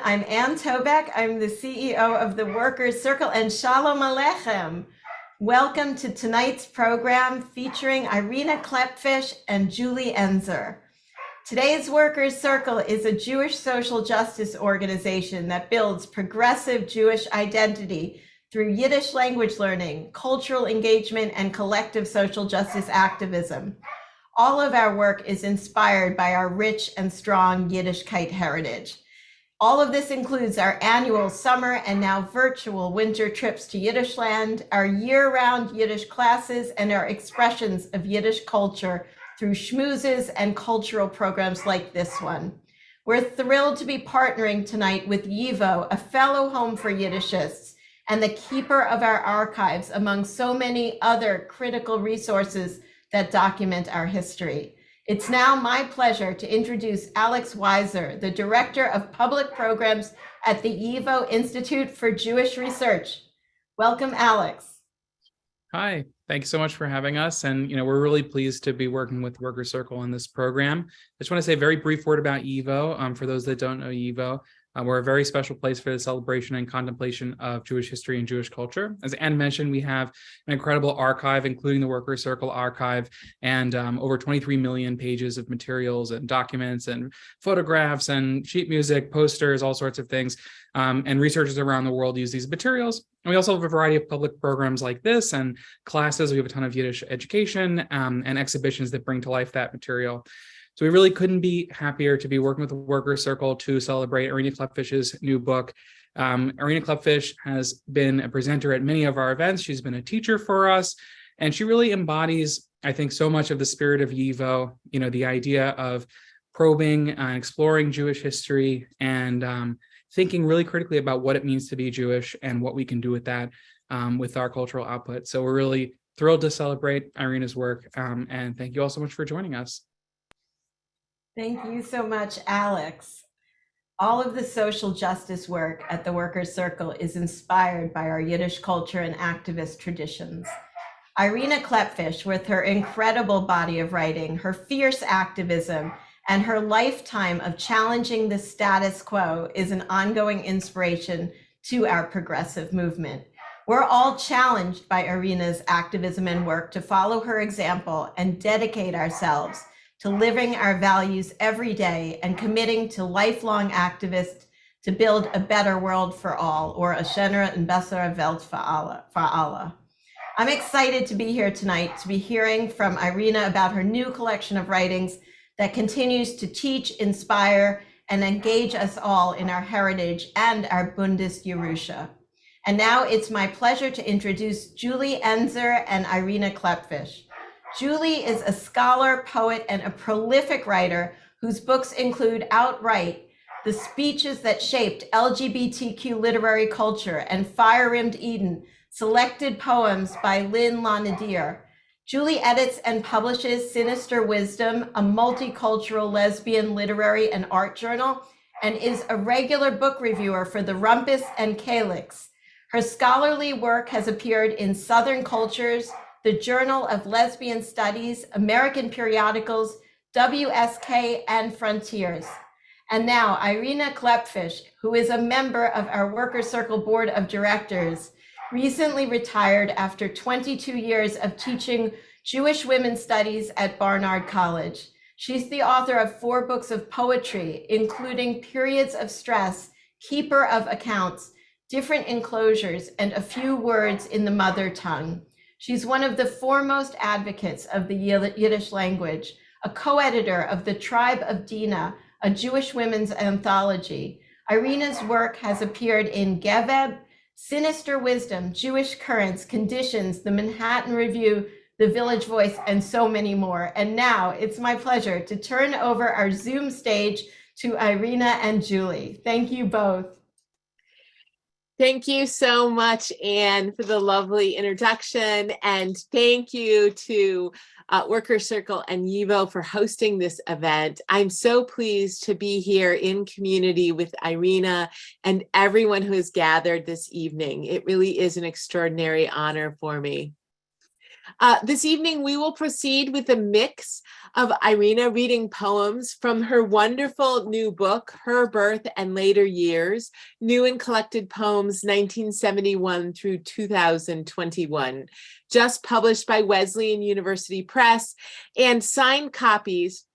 I'm Ann Tobeck. I'm the CEO of the Workers' Circle, and Shalom Aleichem. Welcome to tonight's program featuring Irena Klepfisz and Julie Enszer. Today's Workers' Circle is a Jewish social justice organization that builds progressive Jewish identity through Yiddish language learning, cultural engagement, and collective social justice activism. All of our work is inspired by our rich and strong Yiddishkeit heritage. All of this includes our annual summer and now virtual winter trips to Yiddishland, our year-round Yiddish classes, and our expressions of Yiddish culture through schmoozes and cultural programs like this one. We're thrilled to be partnering tonight with YIVO, a fellow home for Yiddishists, and the keeper of our archives among so many other critical resources that document our history. It's now my pleasure to introduce Alex Weiser, the Director of Public Programs at the YIVO Institute for Jewish Research. Welcome, Alex. Hi, thanks so much for having us. And, we're really pleased to be working with Workers' Circle in this program. I just want to say a very brief word about YIVO. For those that don't know YIVO, we're a very special place for the celebration and contemplation of Jewish history and Jewish culture. As Anne mentioned, we have an incredible archive, including the Workers' Circle archive, and over 23 million pages of materials and documents and photographs and sheet music, posters, all sorts of things. And researchers around the world use these materials. And we also have a variety of public programs like this and classes. We have a ton of Yiddish education and exhibitions that bring to life that material. So we really couldn't be happier to be working with the Workers' Circle to celebrate Irena Klepfish's new book. Irena Klepfisz has been a presenter at many of our events. She's been a teacher for us, and she really embodies, I think, so much of the spirit of YIVO, the idea of probing and exploring Jewish history and thinking really critically about what it means to be Jewish and what we can do with that with our cultural output. So we're really thrilled to celebrate Irena's work, and thank you all so much for joining us. Thank you so much, Alex. All of the social justice work at the Workers' Circle is inspired by our Yiddish culture and activist traditions. Irena Klepfisz, with her incredible body of writing, her fierce activism, and her lifetime of challenging the status quo, is an ongoing inspiration to our progressive movement. We're all challenged by Irena's activism and work to follow her example and dedicate ourselves to living our values every day and committing to lifelong activists to build a better world for all, or a schönere und bessere Welt für alle. I'm excited to be here tonight to be hearing from Irena about her new collection of writings that continues to teach, inspire, and engage us all in our heritage and our Bundes Jerusha. And now it's my pleasure to introduce Julie Enszer and Irena Klepfisz. Julie is a scholar, poet, and a prolific writer whose books include Outright, The Speeches That Shaped LGBTQ Literary Culture, and Fire-Rimmed Eden, Selected Poems by Lynn Lanadir. Julie edits and publishes Sinister Wisdom, a multicultural lesbian literary and art journal, and is a regular book reviewer for the Rumpus and Calyx. Her scholarly work has appeared in Southern Cultures, the Journal of Lesbian Studies, American Periodicals, WSK, and Frontiers. And now, Irena Klepfisz, who is a member of our Workers' Circle Board of Directors, recently retired after 22 years of teaching Jewish women's studies at Barnard College. She's the author of 4 books of poetry, including Periods of Stress, Keeper of Accounts, Different Enclosures, and A Few Words in the Mother Tongue. She's one of the foremost advocates of the Yiddish language, a co-editor of The Tribe of Dinah, a Jewish women's anthology. Irena's work has appeared in Geveb, Sinister Wisdom, Jewish Currents, Conditions, The Manhattan Review, The Village Voice, and so many more. And now it's my pleasure to turn over our Zoom stage to Irena and Julie. Thank you both. Thank you so much, Anne, for the lovely introduction. And thank you to Workers' Circle and YIVO for hosting this event. I'm so pleased to be here in community with Irena and everyone who has gathered this evening. It really is an extraordinary honor for me. This evening, we will proceed with a mix of Irena reading poems from her wonderful new book, Her Birth and Later Years, New and Collected Poems 1971 through 2021, just published by Wesleyan University Press, and signed copies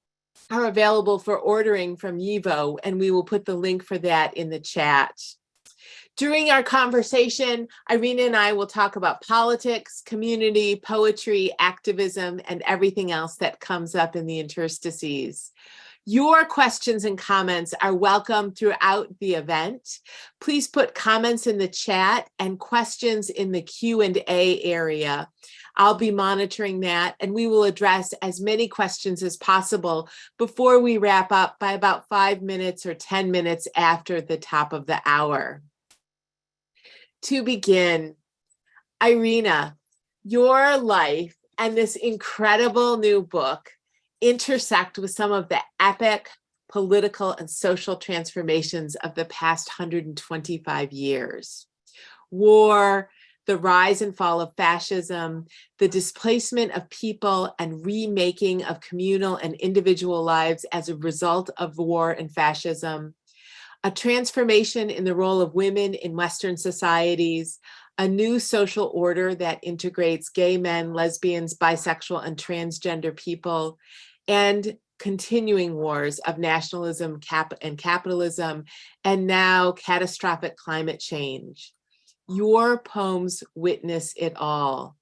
are available for ordering from YIVO, and we will put the link for that in the chat. During our conversation, Irena and I will talk about politics, community, poetry, activism, and everything else that comes up in the interstices. Your questions and comments are welcome throughout the event. Please put comments in the chat and questions in the Q&A area. I'll be monitoring that, and we will address as many questions as possible before we wrap up by about 5 minutes or 10 minutes after the top of the hour. To begin, Irena, your life and this incredible new book intersect with some of the epic political and social transformations of the past 125 years. War, the rise and fall of fascism, the displacement of people and remaking of communal and individual lives as a result of war and fascism, a transformation in the role of women in Western societies, a new social order that integrates gay men, lesbians, bisexual, and transgender people, and continuing wars of nationalism and capitalism, and now catastrophic climate change. Your poems witness it all.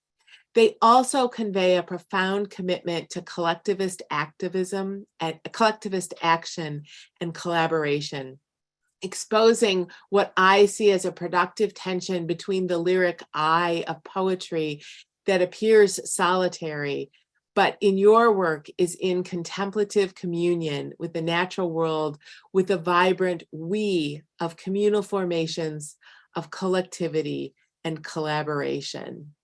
They also convey a profound commitment to collectivist activism and collectivist action and collaboration, exposing what I see as a productive tension between the lyric I of poetry that appears solitary, but in your work is in contemplative communion with the natural world, with a vibrant we of communal formations, of collectivity and collaboration.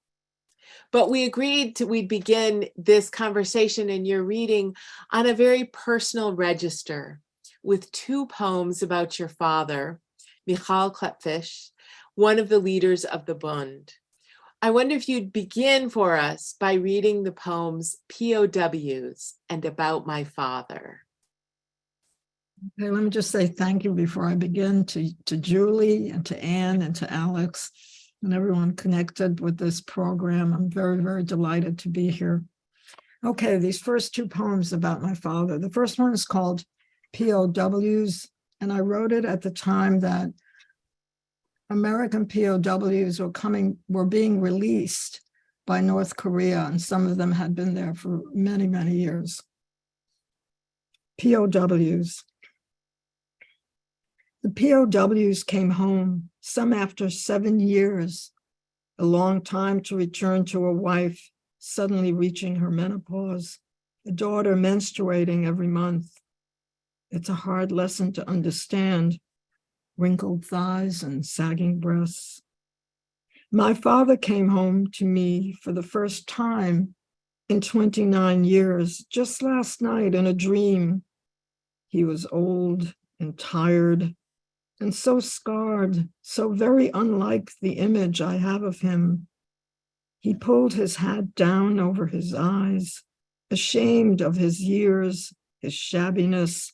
But we agreed we'd begin this conversation in your reading on a very personal register with 2 poems about your father, Irena Klepfisz, one of the leaders of the Bund. I wonder if you'd begin for us by reading the poems POWs and About My Father. Okay, let me just say thank you before I begin to Julie and to Anne and to Alex and everyone connected with this program. I'm very, very delighted to be here. Okay, these first 2 poems about my father. The first one is called POWs, and I wrote it at the time that American POWs were being released by North Korea, and some of them had been there for many, many years. POWs. The POWs came home, some after 7 years, a long time to return to a wife suddenly reaching her menopause, a daughter menstruating every month. It's a hard lesson to understand, wrinkled thighs and sagging breasts. My father came home to me for the first time in 29 years, just last night in a dream. He was old and tired and so scarred, so very unlike the image I have of him. He pulled his hat down over his eyes, ashamed of his years, his shabbiness,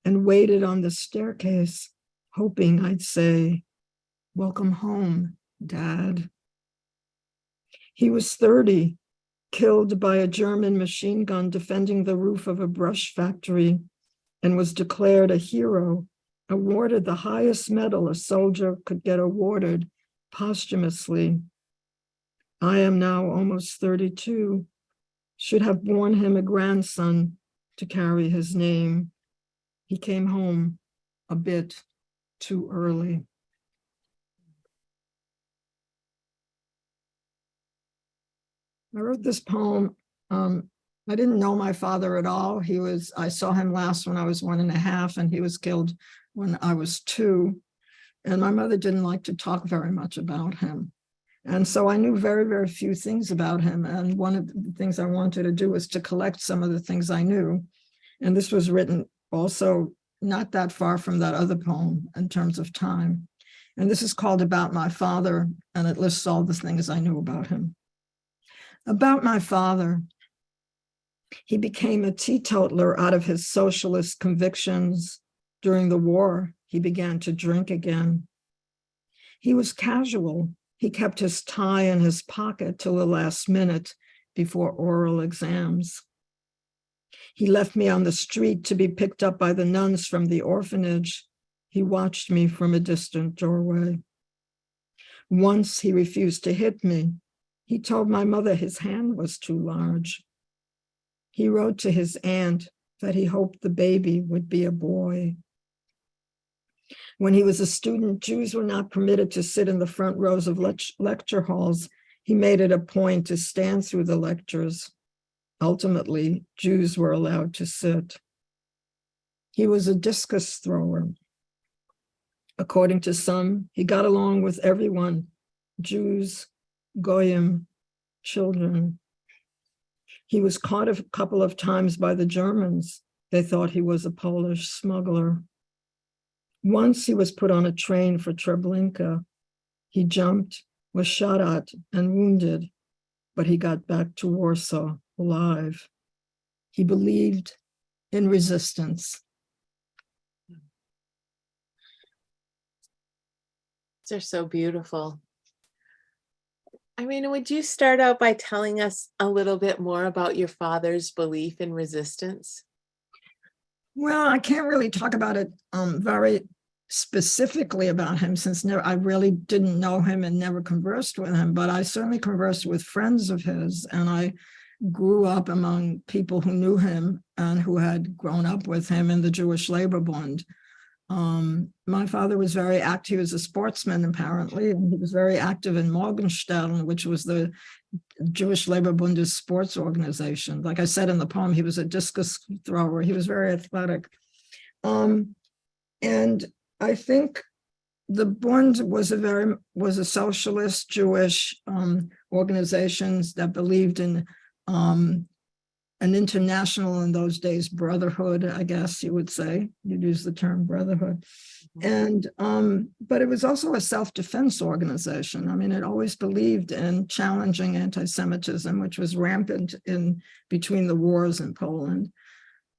and waited on the staircase, hoping I'd say, "Welcome home, Dad." He was 30, killed by a German machine gun defending the roof of a brush factory, and was declared a hero, awarded the highest medal a soldier could get awarded posthumously. I am now almost 32, should have borne him a grandson to carry his name. He came home a bit too early. I wrote this poem. I didn't know my father at all. I saw him last when I was 1.5, and he was killed when I was 2. And my mother didn't like to talk very much about him. And so I knew very, very few things about him. And one of the things I wanted to do was to collect some of the things I knew. And this was written also not that far from that other poem in terms of time. And this is called About My Father, and it lists all the things I knew about him. About my father, he became a teetotaler out of his socialist convictions. During the war, he began to drink again. He was casual. He kept his tie in his pocket till the last minute before oral exams. He left me on the street to be picked up by the nuns from the orphanage. He watched me from a distant doorway. Once he refused to hit me. He told my mother his hand was too large. He wrote to his aunt that he hoped the baby would be a boy. When he was a student, Jews were not permitted to sit in the front rows of lecture halls. He made it a point to stand through the lectures. Ultimately, Jews were allowed to sit. He was a discus thrower. According to some, he got along with everyone, Jews, Goyim, children. He was caught a couple of times by the Germans. They thought he was a Polish smuggler. Once he was put on a train for Treblinka. He jumped, was shot at and wounded, but he got back to Warsaw alive. He believed in resistance. They're so beautiful. Irena, would you start out by telling us a little bit more about your father's belief in resistance? Well, I can't really talk about it very specifically about him, since I really didn't know him and never conversed with him, but I certainly conversed with friends of his, and I grew up among people who knew him and who had grown up with him in the Jewish Labor Bund. My father was very active. He was a sportsman, apparently, and he was very active in Morgenstern, which was the Jewish Labor Bund's sports organization. Like I said in the poem, he was a discus thrower. He was very athletic. And I think the Bund was a socialist Jewish organization that believed in an international, in those days, brotherhood, I guess you would say. You'd use the term brotherhood. And but it was also a self-defense organization. I mean, it always believed in challenging anti-Semitism, which was rampant in between the wars in Poland.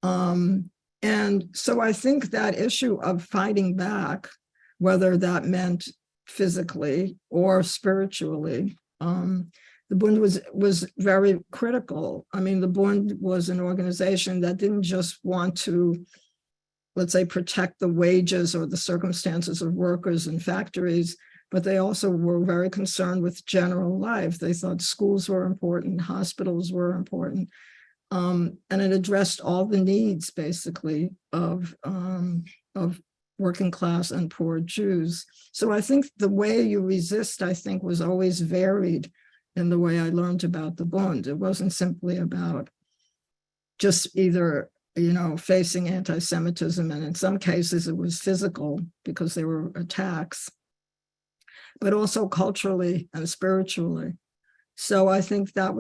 And so I think that issue of fighting back, whether that meant physically or spiritually, the Bund was very critical. I mean, the Bund was an organization that didn't just want to, let's say, protect the wages or the circumstances of workers in factories, but they also were very concerned with general life. They thought schools were important, hospitals were important, and it addressed all the needs, basically, of working class and poor Jews. So I think the way you resist, I think, was always varied in the way I learned about the Bund. It wasn't simply about just either, facing anti-Semitism, and in some cases it was physical because there were attacks, but also culturally and spiritually. So I think that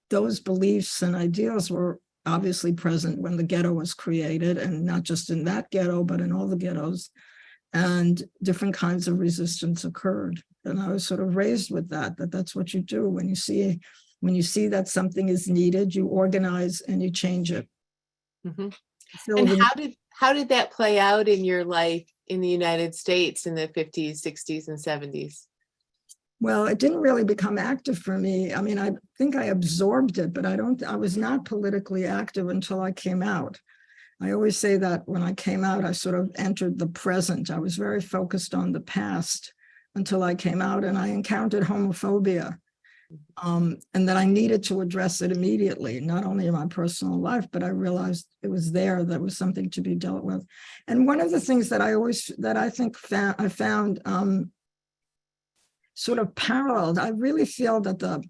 those beliefs and ideals were obviously present when the ghetto was created, and not just in that ghetto, but in all the ghettos, and different kinds of resistance occurred. And I was sort of raised with that's what you do when you see that something is needed, you organize and you change it. Mm-hmm. And how did that play out in your life in the United States in the 50s, 60s, and 70s? Well, it didn't really become active for me. I mean, I think I absorbed it, but I was not politically active until I came out. I always say that when I came out, I sort of entered the present. I was very focused on the past until I came out, and I encountered homophobia, and that I needed to address it immediately, not only in my personal life, but I realized it was there was something to be dealt with. And one of the things that I found sort of paralleled, I really feel that the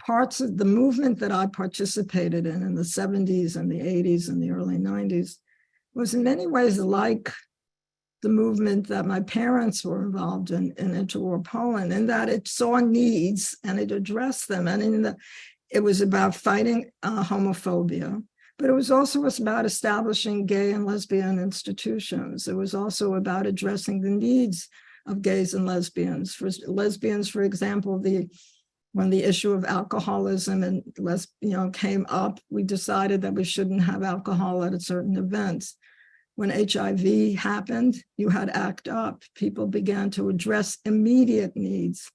parts of the movement that I participated in the 70s and the 80s and the early 90s was in many ways like the movement that my parents were involved in interwar Poland, in that it saw needs and it addressed them. And it was about fighting homophobia, but it was also about establishing gay and lesbian institutions. It was also about addressing the needs of gays and lesbians. For lesbians, for example, the when the issue of alcoholism and came up, we decided that we shouldn't have alcohol at certain events. When HIV happened, you had ACT UP. People began to address immediate needs.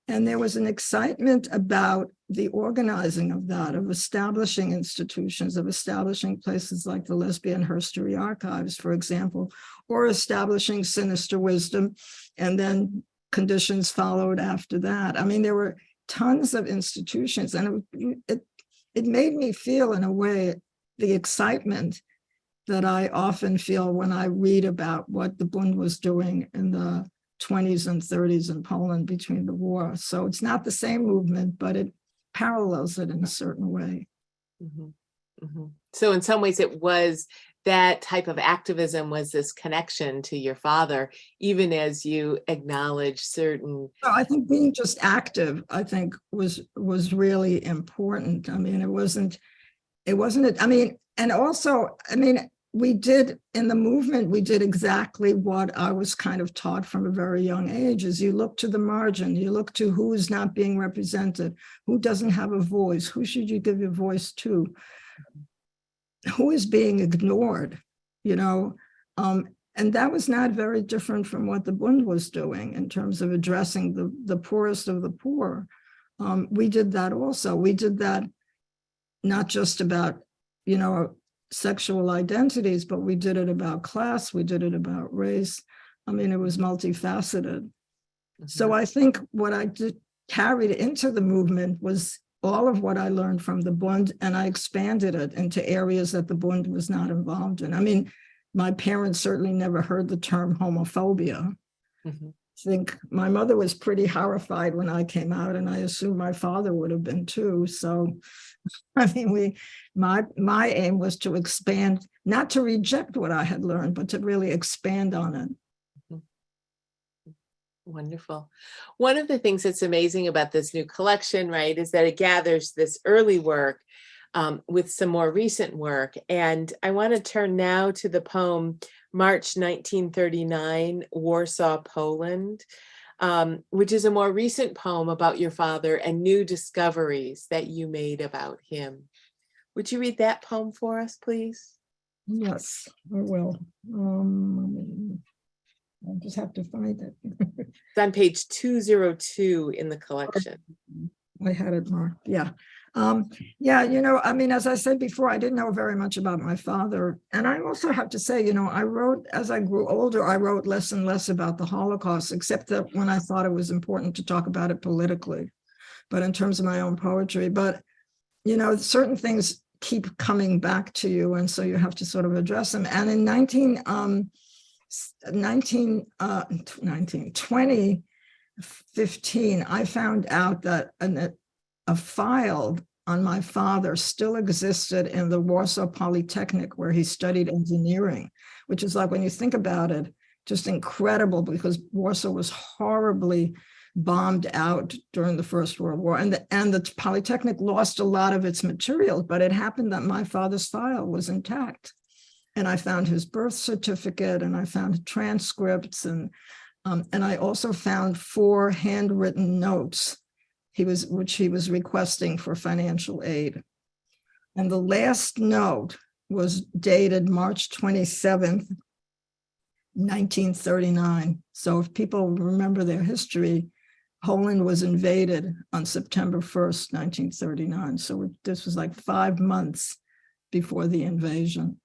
And there was an excitement about the organizing of that, of establishing institutions, of establishing places like the Lesbian Herstory Archives, for example, or establishing Sinister Wisdom, and then conditions followed after that. I mean, there were tons of institutions, and it made me feel, in a way, the excitement that I often feel when I read about what the Bund was doing in the 20s and 30s in Poland between the war. So it's not the same movement, but it parallels it in a certain way. Mm-hmm. Mm-hmm. So in some ways it was that type of activism was this connection to your father, even as you acknowledge certain. So I think being just active, I think was really important. I mean, it wasn't, I mean, and also, I mean, we did in the movement, we did exactly what I was kind of taught from a very young age, is you look to the margin, you look to who is not being represented, who doesn't have a voice, who should you give your voice to, who is being ignored, and that was not very different from what the Bund was doing in terms of addressing the poorest of the poor. We did that also. We did that not just about, sexual identities, but we did it about class, we did it about race. I mean, it was multifaceted. Mm-hmm. So I think what I carried into the movement was all of what I learned from the Bund, and I expanded it into areas that the Bund was not involved in. I mean, my parents certainly never heard the term homophobia. Mm-hmm. I think my mother was pretty horrified when I came out, and I assume my father would have been too. So, I mean, my aim was to expand, not to reject what I had learned, but to really expand on it. Wonderful. One of the things that's amazing about this new collection, right, is that it gathers this early work with some more recent work. And I want to turn now to the poem March 1939, Warsaw, Poland, which is a more recent poem about your father and new discoveries that you made about him. Would you read that poem for us, please? Yes, I will. I'll just have to find it. It's on page 202 in the collection. I had it marked, yeah. Yeah, I mean, as I said before, I didn't know very much about my father. And I also have to say, I wrote, as I grew older, I wrote less and less about the Holocaust, except that when I thought it was important to talk about it politically, but in terms of my own poetry. But, certain things keep coming back to you, and so you have to sort of address them. And in 2015, I found out that a file on my father still existed in the Warsaw Polytechnic, where he studied engineering, which is, like, when you think about it, just incredible, because Warsaw was horribly bombed out during the First World War, and the Polytechnic lost a lot of its materials, but it happened that my father's file was intact. And I found his birth certificate, and I found transcripts, and I also found 4 handwritten notes which he was requesting for financial aid. And the last note was dated March 27th, 1939. So if people remember their history, Poland was invaded on September 1st, 1939. So this was like 5 months before the invasion.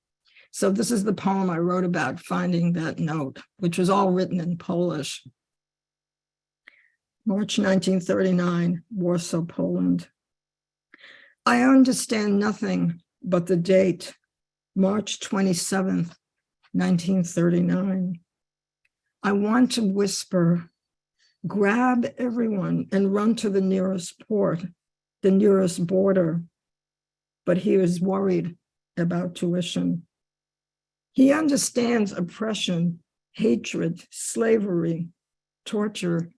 So this is the poem I wrote about finding that note, which was all written in Polish. March 1939, Warsaw, Poland. I understand nothing but the date, March 27th, 1939. I want to whisper, grab everyone and run to the nearest port, the nearest border. But he is worried about tuition. He understands oppression, hatred, slavery, torture,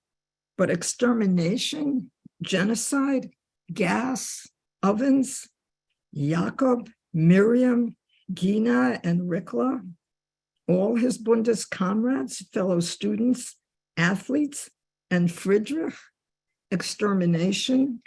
but extermination, genocide, gas, ovens, Jakob, Miriam, Gina, and Rikla, all his Bundes comrades, fellow students, athletes, and Friedrich, extermination.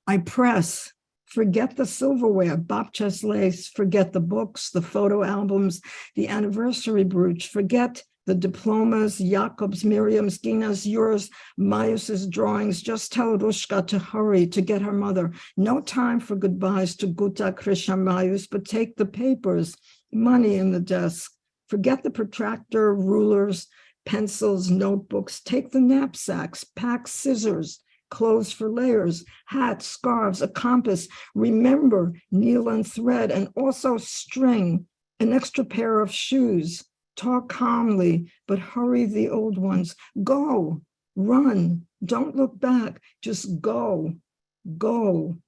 I press, forget the silverware, babchas lace, forget the books, the photo albums, the anniversary brooch, forget the diplomas, Jacob's, Miriam's, Gina's, yours, Mayus's drawings. Just tell Rushka to hurry to get her mother. No time for goodbyes to Guta, Krisha, Mayus, but take the papers, money in the desk. Forget the protractor, rulers, pencils, notebooks. Take the knapsacks, pack scissors, clothes for layers, hats, scarves, a compass. Remember needle and thread, and also string, an extra pair of shoes. Talk calmly, but hurry the old ones. Go, run, don't look back, just go, go.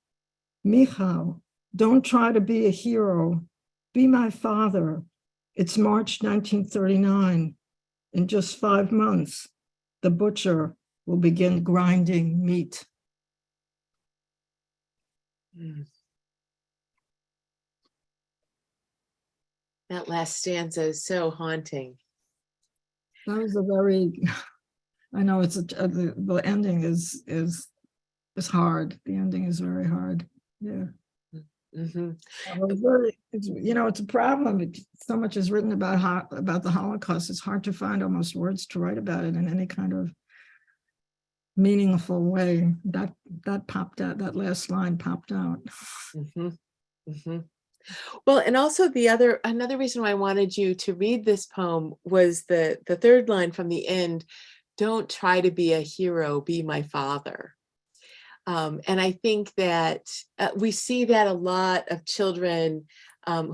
Michal, don't try to be a hero. Be my father. It's March 1939. In just 5 months, the butcher will begin grinding meat. That last stanza is so haunting. That was a very, I know it's the ending is hard. The ending is very hard. Yeah. Mm-hmm. It's a problem. So much is written about the Holocaust. It's hard to find almost words to write about it in any kind of meaningful way. That popped out. That last line popped out. Mm-hmm. Mm-hmm. Well, and also another reason why I wanted you to read this poem was the third line from the end. Don't try to be a hero, be my father. And I think that we see that a lot of children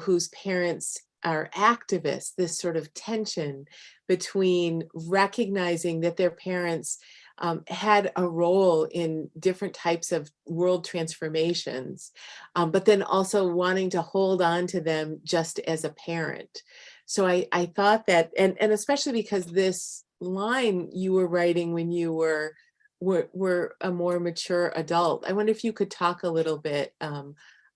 whose parents are activists, this sort of tension between recognizing that their parents had a role in different types of world transformations, but then also wanting to hold on to them just as a parent. So I thought that, and especially because this line you were writing when you were a more mature adult. I wonder if you could talk a little bit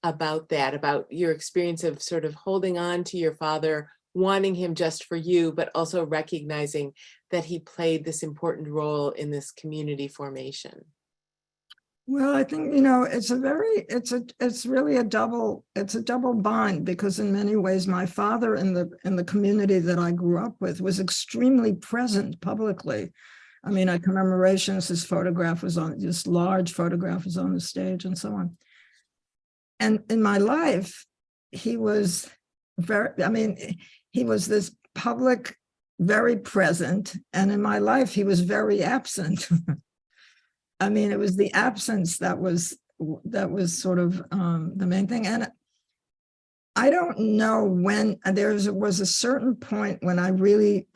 about that, about your experience of sort of holding on to your father, wanting him just for you, but also recognizing that he played this important role in this community formation. Well, I think, it's really a double bind, because in many ways, my father in the community that I grew up with was extremely present publicly. I mean, at commemorations, his photograph was on, this large photograph was on the stage and so on. And in my life, he was he was this public, very present. And in my life, he was very absent. I mean, it was the absence that was sort of the main thing. And I don't know when, there was a certain point when I really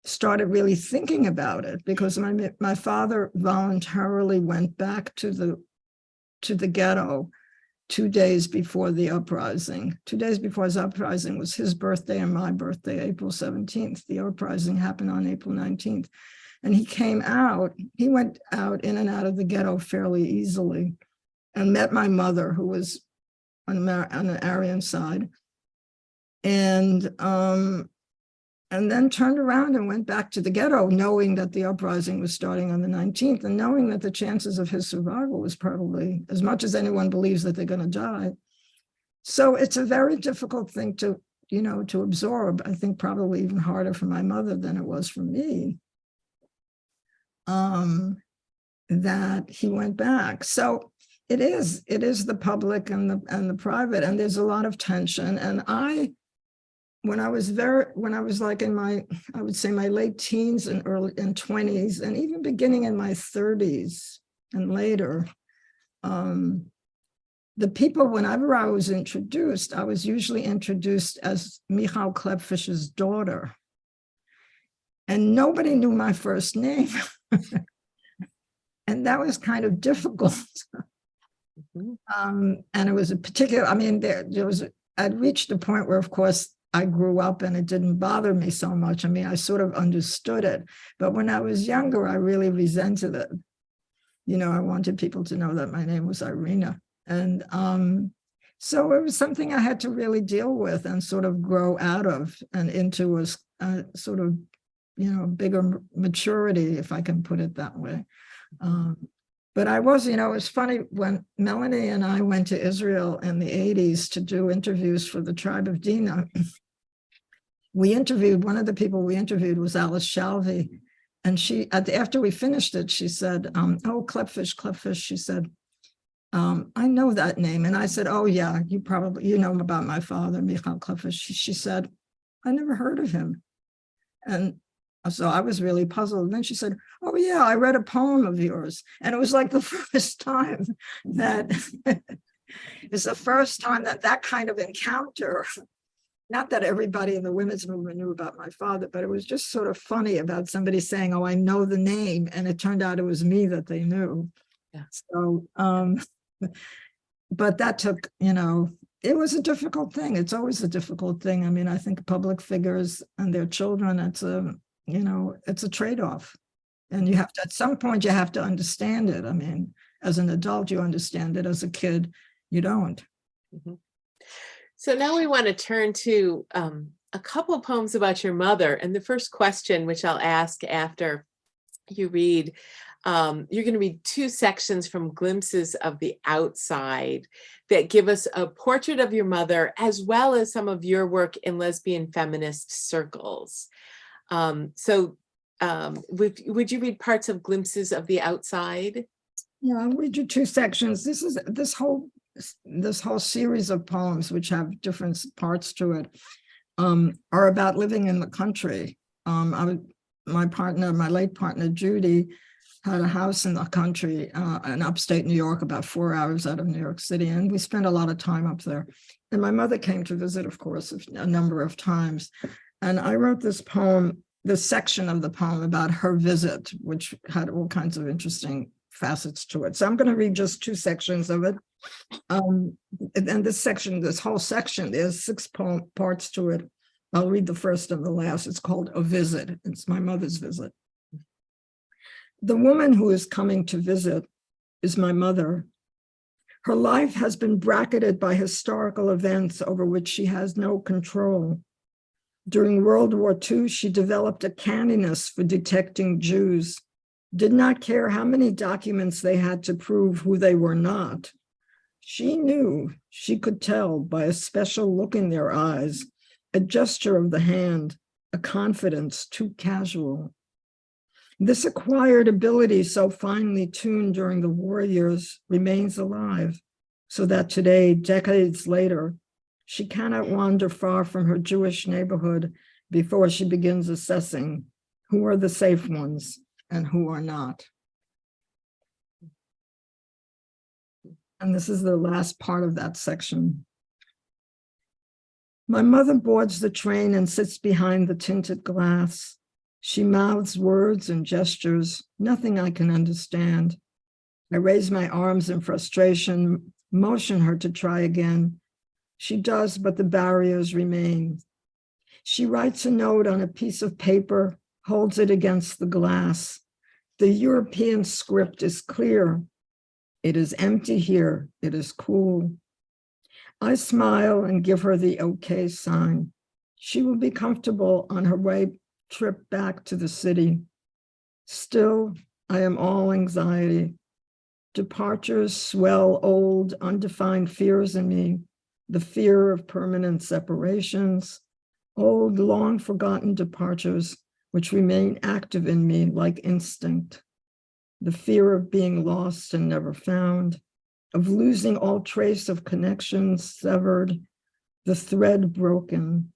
started really thinking about it, because my father voluntarily went back to the ghetto 2 days before the uprising. 2 days before his uprising was his birthday and my birthday, April 17th. The uprising happened on April 19th. And he went out in and out of the ghetto fairly easily, and met my mother, who was on the Aryan side. And then turned around and went back to the ghetto, knowing that the uprising was starting on the 19th, and knowing that the chances of his survival was probably, as much as anyone believes that they're going to die. So it's a very difficult thing to absorb. I think probably even harder for my mother than it was for me, that he went back. So it is the public and the private, and there's a lot of tension. And when I was like in my, I would say my late teens and early 20s, and even beginning in my 30s and later, the people, whenever I was introduced, I was usually introduced as Irena Klepfish's daughter. And nobody knew my first name. And that was kind of difficult. And it was a particular, I'd reached a point where, of course, I grew up and it didn't bother me so much. I mean, I sort of understood it. But when I was younger, I really resented it. I wanted people to know that my name was Irena. And so it was something I had to really deal with and sort of grow out of and into a sort of bigger maturity, if I can put it that way. But I was, it was funny when Melanie and I went to Israel in the 80s to do interviews for the tribe of Dinah. One of the people we interviewed was Alice Shalvey. And she, after we finished it, she said, oh, Klepfisz, she said, I know that name. And I said, oh yeah, you know about my father, Michal Klepfisz. She said, I never heard of him. And so I was really puzzled. And then she said, oh yeah, I read a poem of yours. And it was like the first time that it's the first time that kind of encounter, not that everybody in the women's movement knew about my father, but it was just sort of funny about somebody saying, oh, I know the name. And it turned out it was me that they knew. Yeah. So, but that took, it was a difficult thing. It's always a difficult thing. I mean, I think public figures and their children, it's a trade-off. And you have to, at some point, you have to understand it. I mean, as an adult, you understand it. As a kid, you don't. Mm-hmm. So now we want to turn to a couple of poems about your mother. And the first question, which I'll ask after you read, you're going to read two sections from Glimpses of the Outside that give us a portrait of your mother, as well as some of your work in lesbian feminist circles. Would you read parts of Glimpses of the Outside? Yeah, I'll read you two sections. This whole series of poems, which have different parts to it, are about living in the country. My late partner, Judy, had a house in the country in upstate New York, about 4 hours out of New York City. And we spent a lot of time up there. And my mother came to visit, of course, a number of times. And I wrote this section of the poem about her visit, which had all kinds of interesting facets to it. So I'm going to read just two sections of it. And this whole section, there's 6 parts to it. I'll read the first and the last. It's called A Visit. It's my mother's visit. The woman who is coming to visit is my mother. Her life has been bracketed by historical events over which she has no control. During World War II, she developed a canniness for detecting Jews, did not care how many documents they had to prove who they were not. She knew, she could tell by a special look in their eyes, a gesture of the hand, a confidence too casual. This acquired ability, so finely tuned during the war years, remains alive, so that today, decades later, she cannot wander far from her Jewish neighborhood before she begins assessing who are the safe ones and who are not. And this is the last part of that section. My mother boards the train and sits behind the tinted glass. She mouths words and gestures, nothing I can understand. I raise my arms in frustration, motion her to try again. She does, but the barriers remain. She writes a note on a piece of paper, holds it against the glass. The European script is clear. It is empty here. It is cool. I smile and give her the okay sign. She will be comfortable on her trip back to the city. Still, I am all anxiety. Departures swell old, undefined fears in me. The fear of permanent separations, old, long forgotten departures, which remain active in me like instinct. The fear of being lost and never found, of losing all trace of connections severed, the thread broken.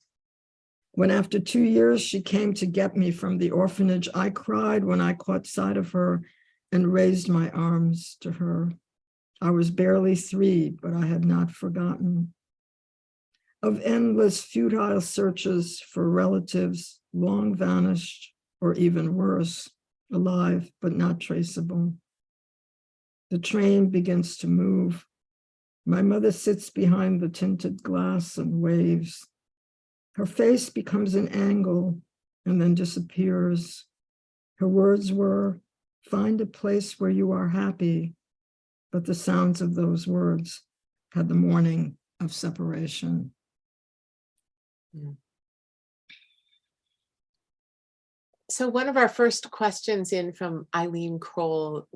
When after 2 years she came to get me from the orphanage, I cried when I caught sight of her and raised my arms to her. I was barely 3, but I had not forgotten. Of endless futile searches for relatives long vanished, or even worse, alive but not traceable. The train begins to move. My mother sits behind the tinted glass and waves. Her face becomes an angle and then disappears. Her words were, "Find a place where you are happy," but the sounds of those words had the morning of separation. So one of our first questions in from Eileen Kroll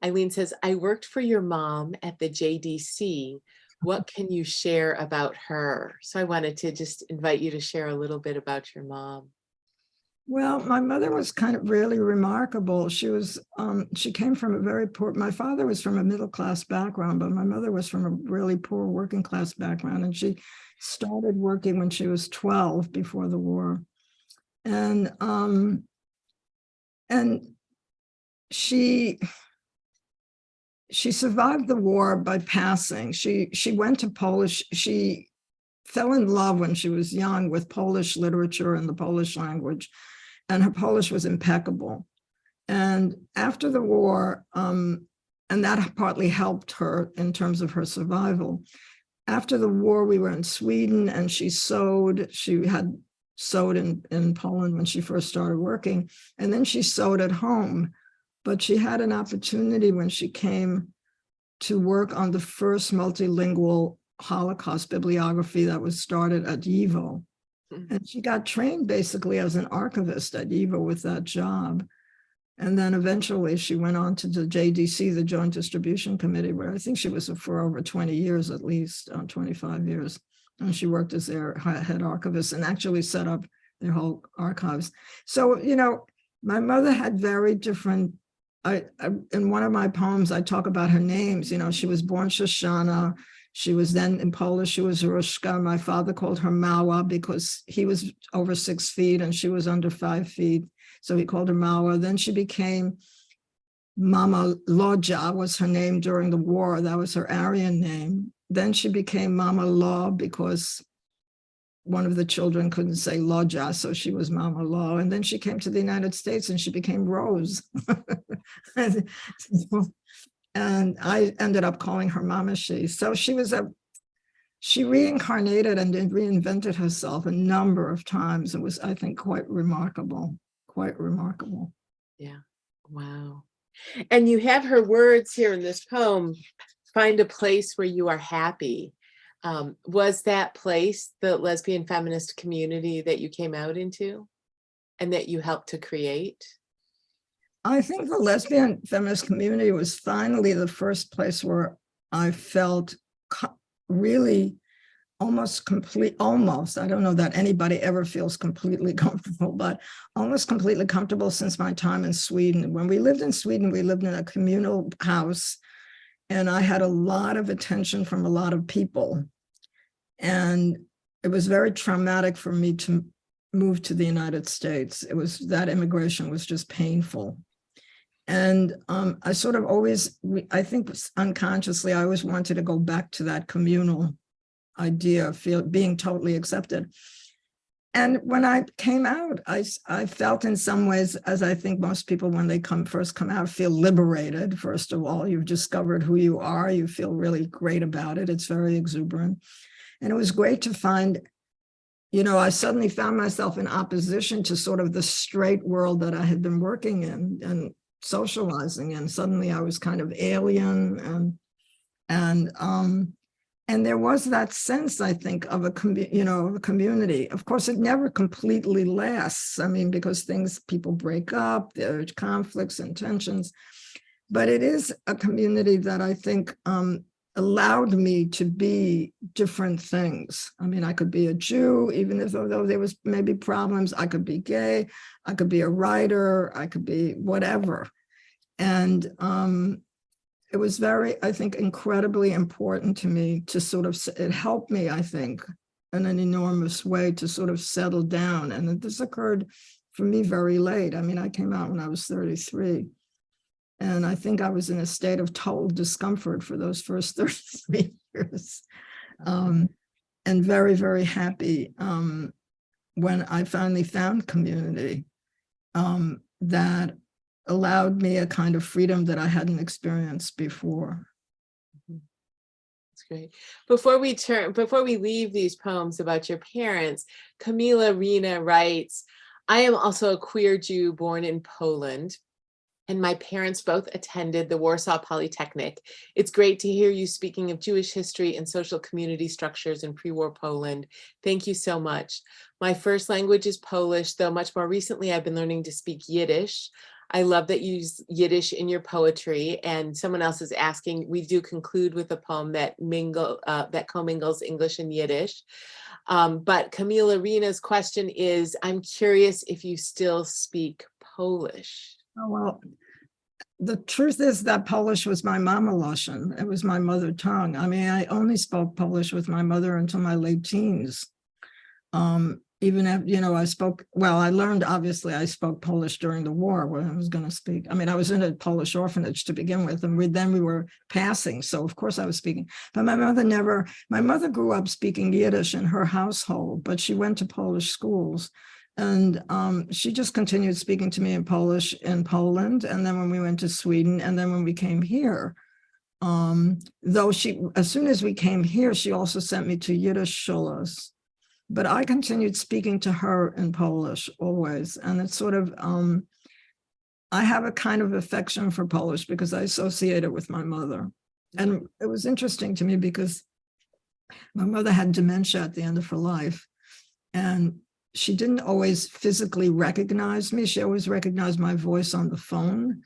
Eileen says, I worked for your mom at the JDC. What can you share about her? So I wanted to just invite you to share a little bit about your mom. Well, my mother was kind of really remarkable. She came from a very poor, my father was from a middle-class background, but my mother was from a really poor working class background. And she started working when she was 12 before the war. And she survived the war by passing. She went to Polish, she fell in love when she was young with Polish literature and the Polish language, and her Polish was impeccable. And after the war, and that partly helped her in terms of her survival. After the war, we were in Sweden and she sewed. She had sewed in Poland when she first started working, and then she sewed at home. But she had an opportunity when she came to work on the first multilingual Holocaust bibliography that was started at YIVO. And she got trained basically as an archivist at YIVO with that job. And then eventually she went on to the JDC, the Joint Distribution Committee, where I think she was for over 20 years, at least 25 years. And she worked as their head archivist and actually set up their whole archives. So, you know, my mother had very different, in one of my poems, I talk about her names. You know, she was born Shoshana. She was then in Polish, she was Ruszka. My father called her Mała because he was over 6 feet and she was under 5 feet. So he called her Mała. Then she became Mama Lodja was her name during the war. That was her Aryan name. Then she became Mama Law because one of the children couldn't say Lodja, so she was Mama Law. And then she came to the United States and she became Rose. And I ended up calling her Mama She. So she reincarnated and reinvented herself a number of times. It was, I think, quite remarkable, quite remarkable. Yeah, wow. And you have her words here in this poem, find a place where you are happy. Was that place the lesbian feminist community that you came out into and that you helped to create? I think the lesbian feminist community was finally the first place where I felt really almost, I don't know that anybody ever feels completely comfortable, but almost completely comfortable since my time in Sweden. When we lived in Sweden, we lived in a communal house, and I had a lot of attention from a lot of people. And it was very traumatic for me to move to the United States. It was, that immigration was just painful. And I sort of always, I think unconsciously, I always wanted to go back to that communal idea of being totally accepted. And when I came out, I felt in some ways, as I think most people when they first come out, feel liberated. First of all, you've discovered who you are. You feel really great about it. It's very exuberant. And it was great to find, you know, I suddenly found myself in opposition to sort of the straight world that I had been working in and socializing in. Suddenly I was kind of alien, and there was that sense, I think, of a community. Of course, it never completely lasts. I mean, because people break up, there's conflicts and tensions, but it is a community that I think allowed me to be different things. I mean, I could be a Jew, even though there was maybe problems. I could be gay, I could be a writer, I could be whatever. And it was very, I think, incredibly important to me to sort of, it helped me, I think, in an enormous way to sort of settle down. And this occurred for me very late. I mean, I came out when I was 33. And I think I was in a state of total discomfort for those first 33 years. And very, very happy when I finally found community that allowed me a kind of freedom that I hadn't experienced before. That's great. Before we leave these poems about your parents, Camila Rena writes, I am also a queer Jew born in Poland. and my parents both attended the Warsaw Polytechnic. It's great to hear you speaking of Jewish history and social community structures in pre-war Poland. Thank you so much. My first language is Polish, though much more recently I've been learning to speak Yiddish. I love that you use Yiddish in your poetry, and someone else is asking, we do conclude with a poem that commingles English and Yiddish. But Camille Arena's question is, I'm curious if you still speak Polish. Oh, well, the truth is that Polish was my mama Lashon. It was my mother tongue. I mean, I only spoke Polish with my mother until my late teens. Even if, I learned, obviously, I spoke Polish during the war when I was going to speak. I mean, I was in a Polish orphanage to begin with, and then we were passing. So, of course, I was speaking. But my mother grew up speaking Yiddish in her household, but she went to Polish schools. And she just continued speaking to me in Polish in Poland. And then when we went to Sweden, and then when we came here, though as soon as we came here, she also sent me to Yiddish shulas. But I continued speaking to her in Polish always. And it's sort of, I have a kind of affection for Polish because I associate it with my mother. And it was interesting to me because my mother had dementia at the end of her life. And she didn't always physically recognize me. She always recognized my voice on the phone.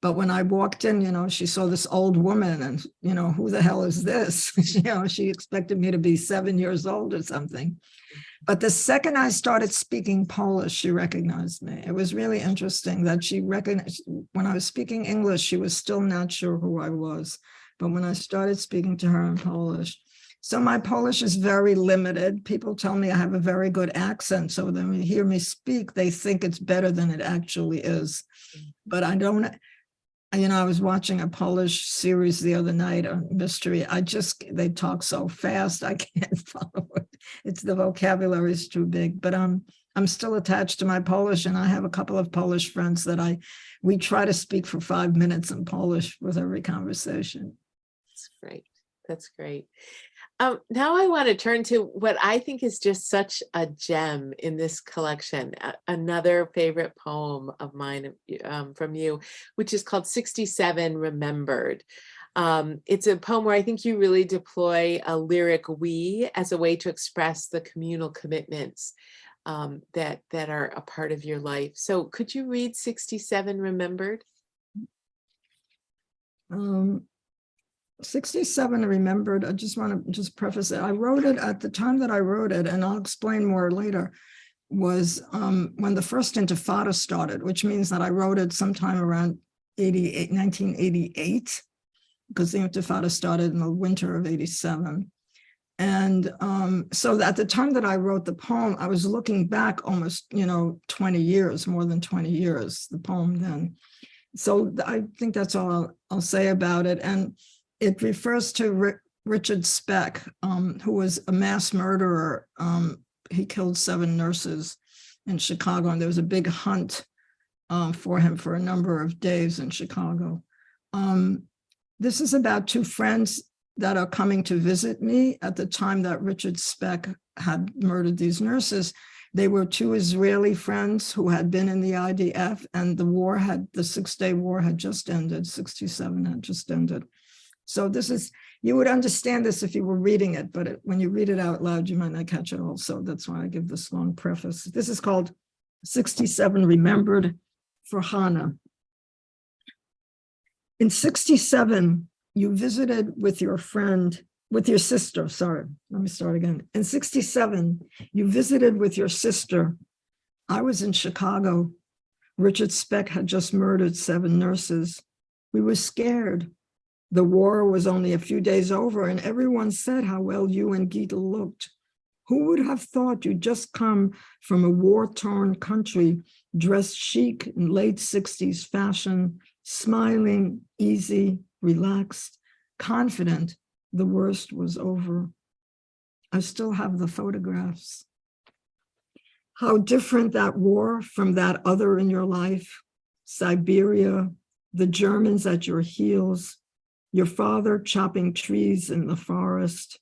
But when I walked in, she saw this old woman and, who the hell is this? She expected me to be 7 years old or something. But the second I started speaking Polish, she recognized me. It was really interesting that she recognized, when I was speaking English, she was still not sure who I was. But when I started speaking to her in Polish, so my Polish is very limited. People tell me I have a very good accent. So when they hear me speak, they think it's better than it actually is. But I don't, I was watching a Polish series the other night on mystery. They talk so fast, I can't follow it. The vocabulary is too big, but I'm still attached to my Polish, and I have a couple of Polish friends that we try to speak for 5 minutes in Polish with every conversation. That's great. That's great. Now I want to turn to what I think is just such a gem in this collection, another favorite poem of mine from you, which is called 67 Remembered. It's a poem where I think you really deploy a lyric we as a way to express the communal commitments that are a part of your life. So could you read 67 Remembered? 67 Remembered, I just want to preface it. I wrote it at the time that I wrote it, and I'll explain more later, was when the first Intifada started, which means that I wrote it sometime around 1988, because the Intifada started in the winter of 87. And so at the time that I wrote the poem, I was looking back almost, 20 years, more than 20 years, the poem then. So I think that's all I'll say about it. And it refers to Richard Speck, who was a mass murderer. He killed 7 nurses in Chicago, and there was a big hunt for him for a number of days in Chicago. This is about 2 friends that are coming to visit me at the time that Richard Speck had murdered these nurses. They were 2 Israeli friends who had been in the IDF, and the 6-day war had just ended, 67 had just ended. So you would understand this if you were reading it, but when you read it out loud, you might not catch it all. So that's why I give this long preface. This is called 67 Remembered for Hannah. In 67, you visited with your sister, sorry, let me start again. In 67, you visited with your sister. I was in Chicago. Richard Speck had just murdered 7 nurses. We were scared. The war was only a few days over, and everyone said how well you and Gita looked. Who would have thought you'd just come from a war-torn country, dressed chic in late 60s fashion, smiling, easy, relaxed, confident the worst was over. I still have the photographs. How different that war from that other in your life, Siberia, the Germans at your heels, your father chopping trees in the forest.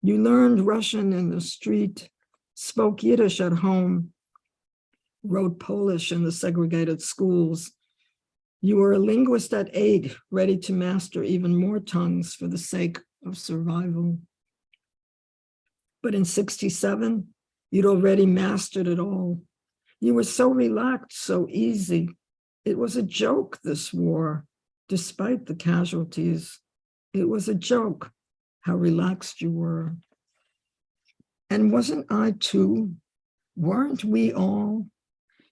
You learned Russian in the street, spoke Yiddish at home, wrote Polish in the segregated schools. You were a linguist at 8, ready to master even more tongues for the sake of survival. But in 67, you'd already mastered it all. You were so relaxed, so easy. It was a joke, this war, despite the casualties. It was a joke how relaxed you were. And wasn't I too? Weren't we all?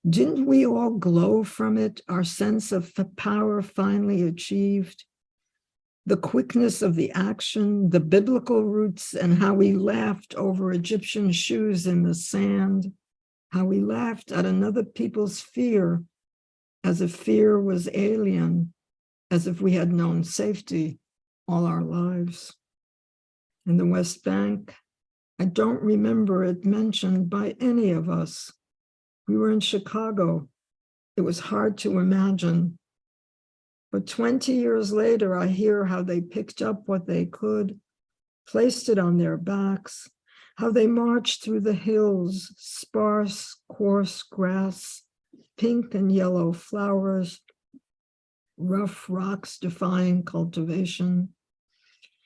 Didn't we all glow from it, our sense of power finally achieved? The quickness of the action, the biblical roots, and how we laughed over Egyptian shoes in the sand, how we laughed at another people's fear, as if fear was alien, as if we had known safety all our lives. In the West Bank, I don't remember it mentioned by any of us. We were in Chicago. It was hard to imagine. But 20 years later, I hear how they picked up what they could, placed it on their backs, how they marched through the hills, sparse, coarse grass, pink and yellow flowers, rough rocks defying cultivation,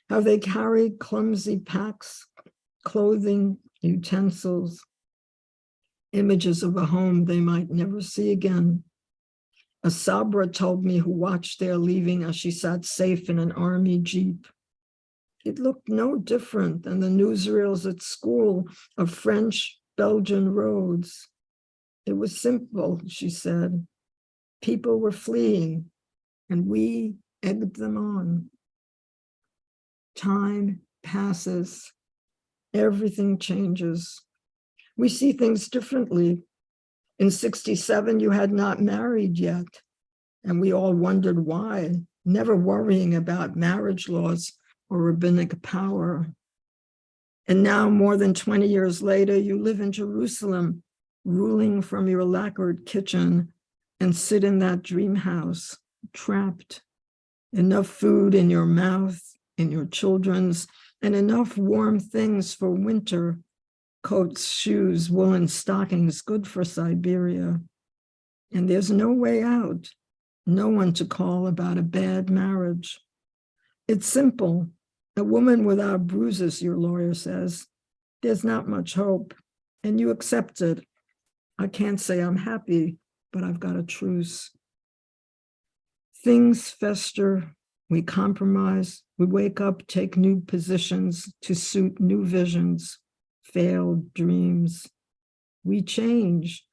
how they carried clumsy packs, clothing, utensils, images of a home they might never see again. A Sabra told me who watched their leaving as she sat safe in an army jeep. It looked no different than the newsreels at school of French Belgian roads. It was simple, she said. People were fleeing, and we egged them on. Time passes. Everything changes. We see things differently. In 67, you had not married yet, and we all wondered why, never worrying about marriage laws or rabbinic power. And now, more than 20 years later, you live in Jerusalem, ruling from your lacquered kitchen, and sit in that dream house, trapped. Enough food in your mouth, in your children's, and enough warm things for winter. Coats, shoes, woolen stockings, good for Siberia. And there's no way out, no one to call about a bad marriage. It's simple. A woman without bruises, your lawyer says. There's not much hope, and you accept it. I can't say I'm happy, but I've got a truce. Things fester, we compromise, we wake up, take new positions to suit new visions. Failed dreams. We change.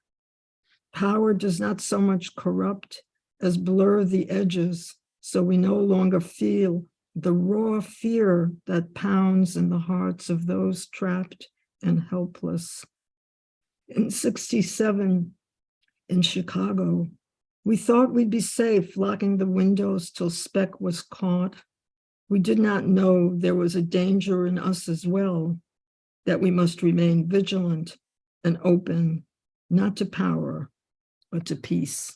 Power does not so much corrupt as blur the edges, so we no longer feel the raw fear that pounds in the hearts of those trapped and helpless. In 67, in Chicago, we thought we'd be safe, locking the windows till Speck was caught. We did not know there was a danger in us as well, that we must remain vigilant and open, not to power, but to peace.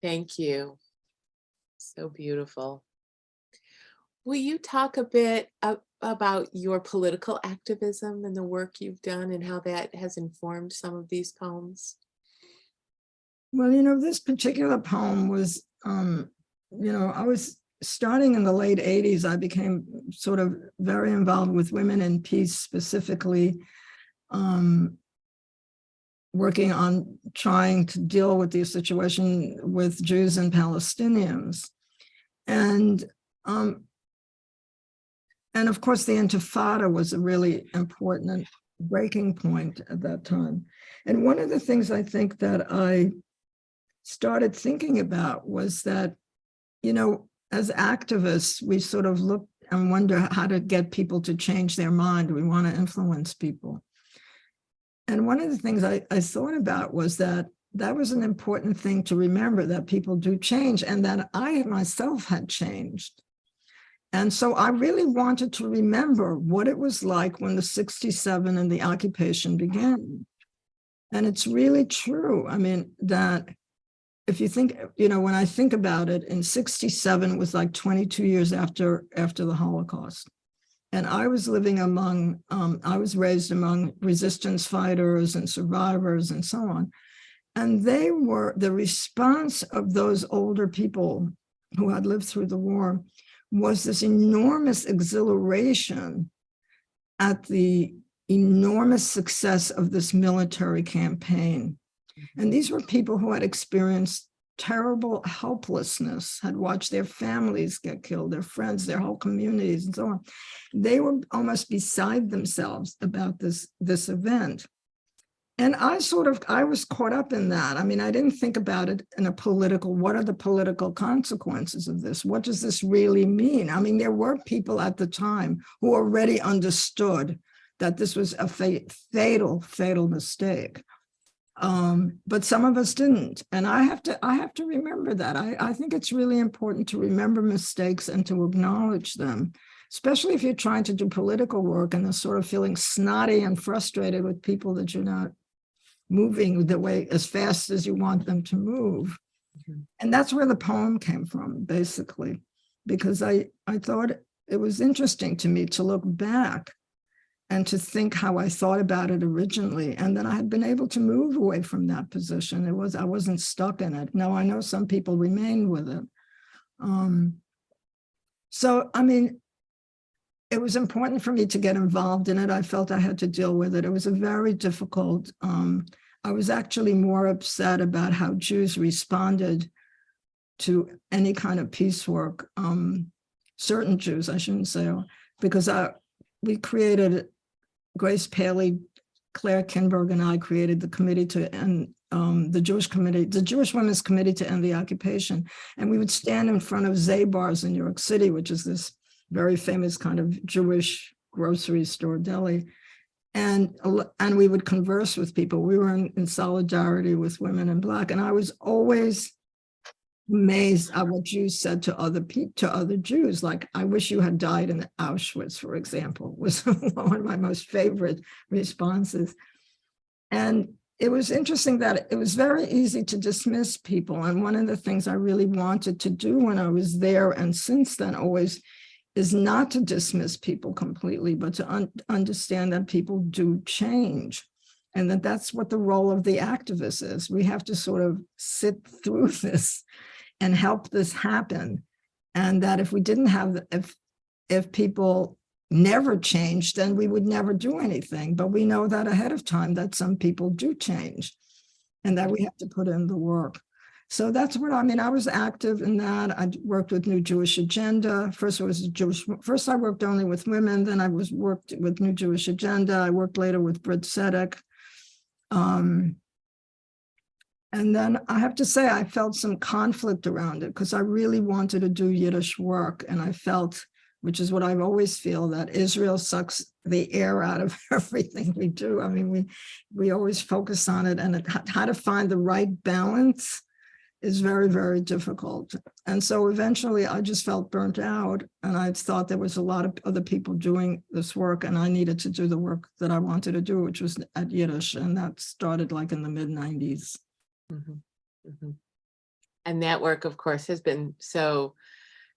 Thank you. So beautiful. Will you talk a bit about your political activism and the work you've done and how that has informed some of these poems? Well, this particular poem was, I was starting in the late 80s, I became sort of very involved with women in peace, specifically working on trying to deal with the situation with Jews and Palestinians. And of course, the Intifada was a really important breaking point at that time. And one of the things I think that I started thinking about was that, as activists, we sort of look and wonder how to get people to change their mind. We want to influence people. And one of the things I thought about was that was an important thing to remember, that people do change, and that I myself had changed. And so I really wanted to remember what it was like when the 67 and the occupation began. And it's really true. I mean, that if you think, when I think about it, in 67 was like 22 years after the Holocaust. And I was living I was raised among resistance fighters and survivors and so on. And the response of those older people who had lived through the war was this enormous exhilaration at the enormous success of this military campaign. And these were people who had experienced terrible helplessness, had watched their families get killed, their friends, their whole communities, and so on. They were almost beside themselves about this event. And I was caught up in that. I mean, I didn't think about it in a political, what are the political consequences of this? What does this really mean? I mean, there were people at the time who already understood that this was a fatal mistake. But some of us didn't. And I have to remember that. I think it's really important to remember mistakes and to acknowledge them, especially if you're trying to do political work and are sort of feeling snotty and frustrated with people that you're not moving the way as fast as you want them to move. Mm-hmm. And that's where the poem came from, basically, because I thought it was interesting to me to look back and to think how I thought about it originally. And then I had been able to move away from that position. I wasn't stuck in it. Now, I know some people remain with it. So, I mean, it was important for me to get involved in it. I felt I had to deal with it. It was a very difficult, I was actually more upset about how Jews responded to any kind of peace work. Certain Jews, I shouldn't say, because we created, Grace Paley, Claire Kinberg, and I created the committee to end, the Jewish Women's Committee to End the Occupation. And we would stand in front of Zabar's in New York City, which is this very famous kind of Jewish grocery store deli. And we would converse with people. We were in solidarity with women and Black. And I was always amazed at what Jews said to other Jews. Like, I wish you had died in Auschwitz, for example, was one of my most favorite responses. And it was interesting that it was very easy to dismiss people. And one of the things I really wanted to do when I was there, and since then always, is not to dismiss people completely, but to understand that people do change, and that's what the role of the activist is. We have to sort of sit through this and help this happen. And that if we didn't have, if people never changed, then we would never do anything. But we know that ahead of time, that some people do change and that we have to put in the work. So that's what I mean. I was active in that. I worked with New Jewish Agenda. First I worked only with women. Then I worked with New Jewish Agenda. I worked later with Brit Tzedek. And then I have to say, I felt some conflict around it because I really wanted to do Yiddish work. And I felt, which is what I've always feel, that Israel sucks the air out of everything we do. I mean, we always focus on it, and how to find the right balance is very, very difficult. And so eventually I just felt burnt out, and I thought there was a lot of other people doing this work, and I needed to do the work that I wanted to do, which was at Yiddish. And that started like in the mid-90s. Mm-hmm. Mm-hmm. And that work, of course, has been so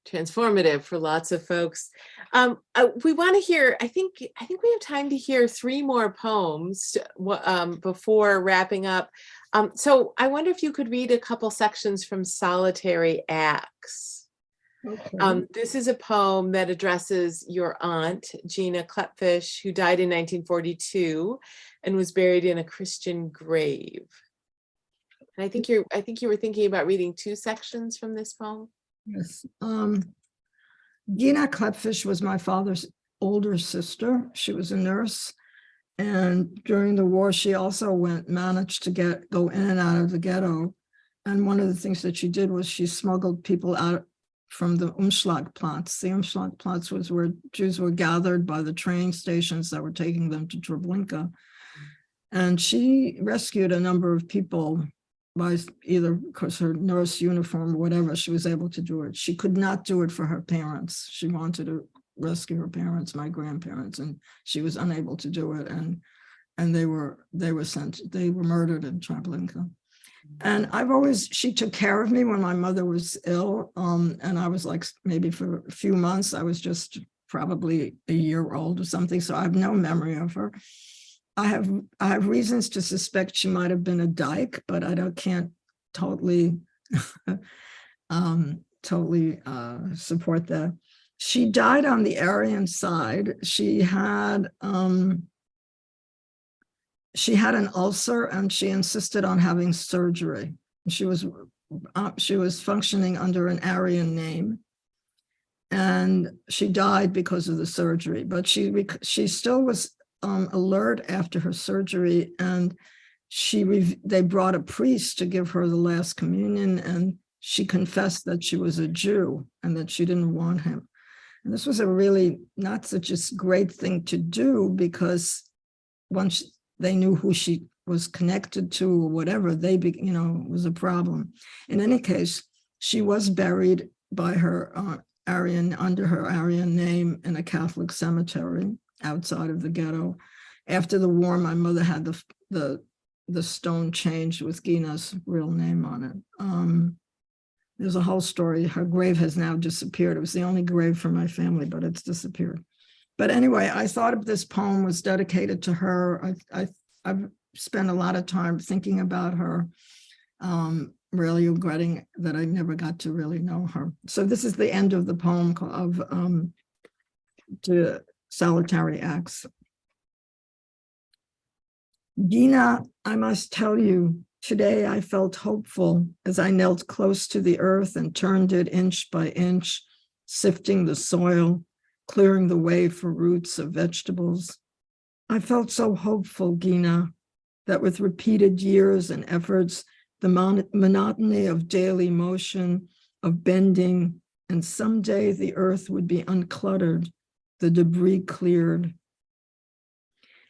transformative for lots of folks. We want to hear, I think we have time to hear 3 more poems before wrapping up. So I wonder if you could read a couple sections from Solitary Acts. Okay. This is a poem that addresses your aunt, Irena Klepfisz, who died in 1942 and was buried in a Christian grave. And I think you were thinking about reading 2 sections from this poem. Yes. Irena Klepfisz was my father's older sister. She was a nurse. And during the war, she also managed to go in and out of the ghetto. And one of the things that she did was she smuggled people out from the Umschlagplatz. The Umschlagplatz was where Jews were gathered by the train stations that were taking them to Treblinka. And she rescued a number of people by either because her nurse uniform or whatever, she was able to do it. She could not do it for her parents. She wanted to rescue her parents, my grandparents, and she was unable to do it. And they were murdered in Treblinka. And she took care of me when my mother was ill. And I was like, maybe for a few months, I was just probably a year old or something. So I have no memory of her. I have reasons to suspect she might have been a dyke, but can't totally support that. She died on the Aryan side. She had an ulcer and she insisted on having surgery. She was functioning under an Aryan name, and she died because of the surgery. But she still was alert after her surgery, and they brought a priest to give her the last communion, and she confessed that she was a Jew and that she didn't want him. And this was a really not such a great thing to do, because once they knew who she was connected to or whatever, it was a problem. In any case, she was buried by her under her Aryan name in a Catholic cemetery outside of the ghetto. After the war, my mother had the stone changed with Gina's real name on it. There's a whole story. Her grave has now disappeared. It was the only grave for my family, but it's disappeared. But anyway, I thought this poem was dedicated to her. I've spent a lot of time thinking about her, really regretting that I never got to really know her. So this is the end of the poem of the Solitary Acts. Gina, I must tell you, today I felt hopeful as I knelt close to the earth and turned it inch by inch, sifting the soil, clearing the way for roots of vegetables. I felt so hopeful, Gina, that with repeated years and efforts, the monotony of daily motion, of bending, and someday the earth would be uncluttered, the debris cleared.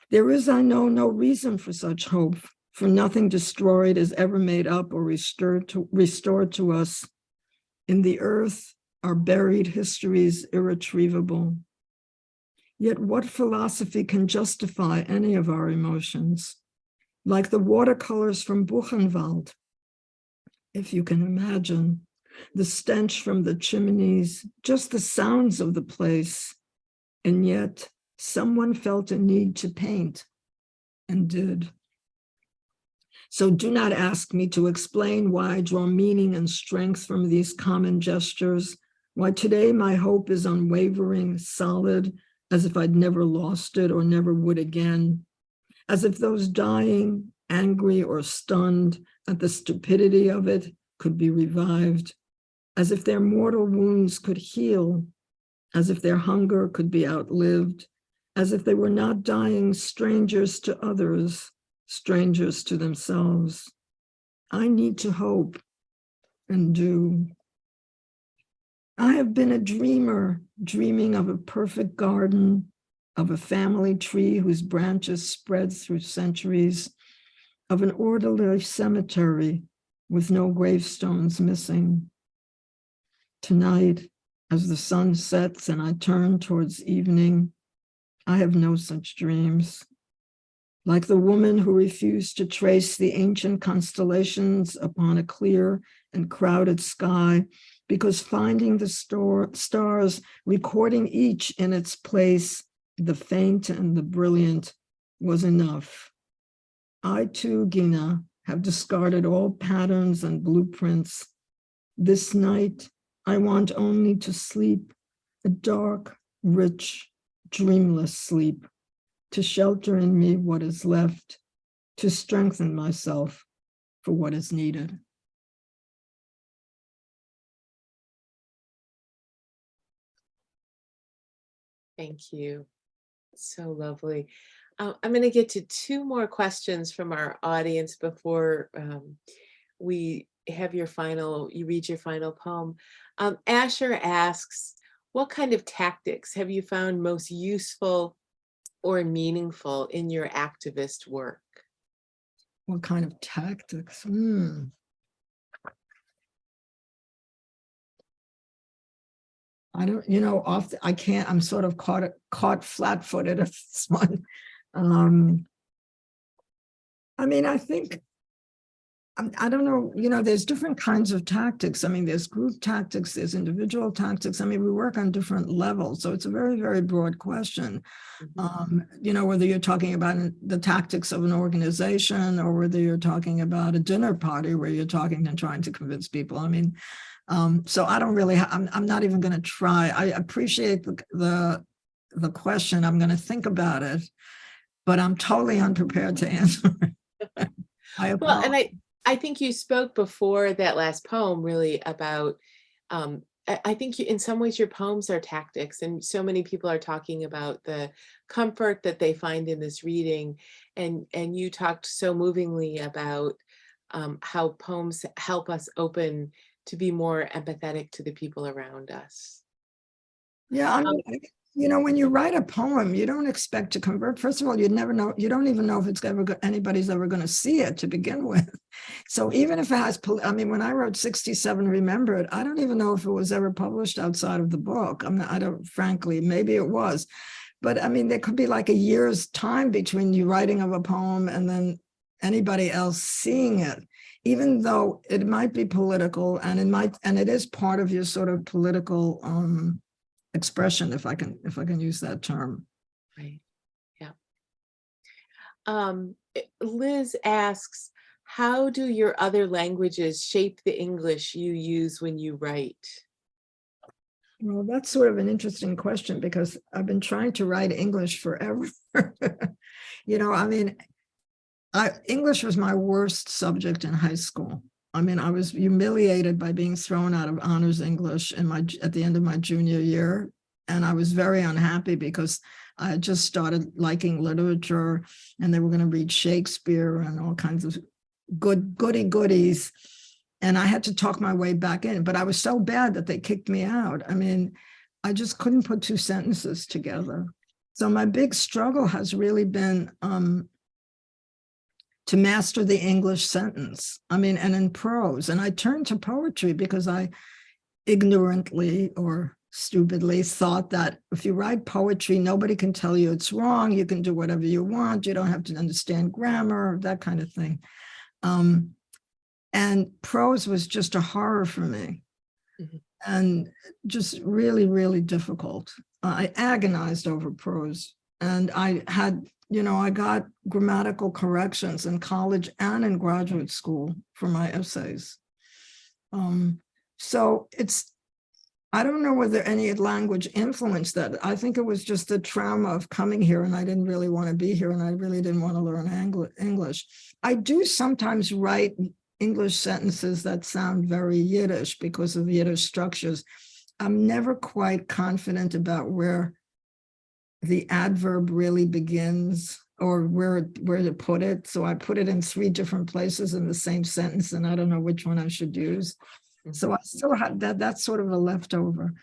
There is, I know, no reason for such hope, for nothing destroyed is ever made up or restored to us. In the earth are buried histories irretrievable. Yet what philosophy can justify any of our emotions? Like the watercolors from Buchenwald, if you can imagine, the stench from the chimneys, just the sounds of the place. And yet someone felt a need to paint and did. So do not ask me to explain why I draw meaning and strength from these common gestures, why today my hope is unwavering, solid, as if I'd never lost it or never would again, as if those dying, angry or stunned at the stupidity of it could be revived, as if their mortal wounds could heal, as if their hunger could be outlived, as if they were not dying strangers to others, strangers to themselves. I need to hope and do. I have been a dreamer, dreaming of a perfect garden, of a family tree whose branches spread through centuries, of an orderly cemetery with no gravestones missing. Tonight, as the sun sets and I turn towards evening, I have no such dreams. Like the woman who refused to trace the ancient constellations upon a clear and crowded sky, because finding the stars, recording each in its place, the faint and the brilliant, was enough. I too, Gina, have discarded all patterns and blueprints. This night, I want only to sleep, a dark, rich, dreamless sleep, to shelter in me what is left, to strengthen myself for what is needed. Thank you. So lovely. I'm going to get to two more questions from our audience before we have you read your final poem. Asher asks, what kind of tactics have you found most useful or meaningful in your activist work? What kind of tactics? I don't, I can't, I'm sort of caught flat-footed at this one. I mean, I think I don't know, there's different kinds of tactics. I mean, there's group tactics, there's individual tactics. I mean, we work on different levels. So it's a very, very broad question. Whether you're talking about the tactics of an organization or whether you're talking about a dinner party where you're talking and trying to convince people. I mean, so I don't really, I'm not even going to try. I appreciate the question. I'm going to think about it, but I'm totally unprepared to answer it. Well, and I think you spoke before that last poem really about, I think in some ways your poems are tactics, and so many people are talking about the comfort that they find in this reading. And you talked so movingly about how poems help us open to be more empathetic to the people around us. Yeah, I mean, when you write a poem, you don't expect to convert. First of all, you never know. You don't even know if it's anybody's ever going to see it to begin with. So even if it has, I mean, when I wrote 67 Remembered, I don't even know if it was ever published outside of the book. I don't, frankly, maybe it was. But I mean, there could be like a year's time between you writing of a poem and then anybody else seeing it, even though it might be political and it is part of your sort of political expression, if I can use that term. Right. Yeah. Liz asks, how do your other languages shape the English you use when you write? Well, that's sort of an interesting question because I've been trying to write English forever. I mean, English was my worst subject in high school. I mean, I was humiliated by being thrown out of honors English at the end of my junior year. And I was very unhappy because I had just started liking literature and they were going to read Shakespeare and all kinds of goodies. And I had to talk my way back in, but I was so bad that they kicked me out. I mean, I just couldn't put two sentences together. So my big struggle has really been to master the English sentence. I mean, and in prose. And I turned to poetry because I ignorantly or stupidly thought that if you write poetry, nobody can tell you it's wrong. You can do whatever you want. You don't have to understand grammar, that kind of thing. And prose was just a horror for me. Mm-hmm. And just really, really difficult. I agonized over prose. And I had, I got grammatical corrections in college and in graduate school for my essays. So I don't know whether any language influenced that. I think it was just the trauma of coming here and I didn't really want to be here and I really didn't want to learn English. I do sometimes write English sentences that sound very Yiddish because of Yiddish structures. I'm never quite confident about where the adverb really begins or where to put it. So I put it in 3 different places in the same sentence and I don't know which one I should use. So I still have that's sort of a leftover.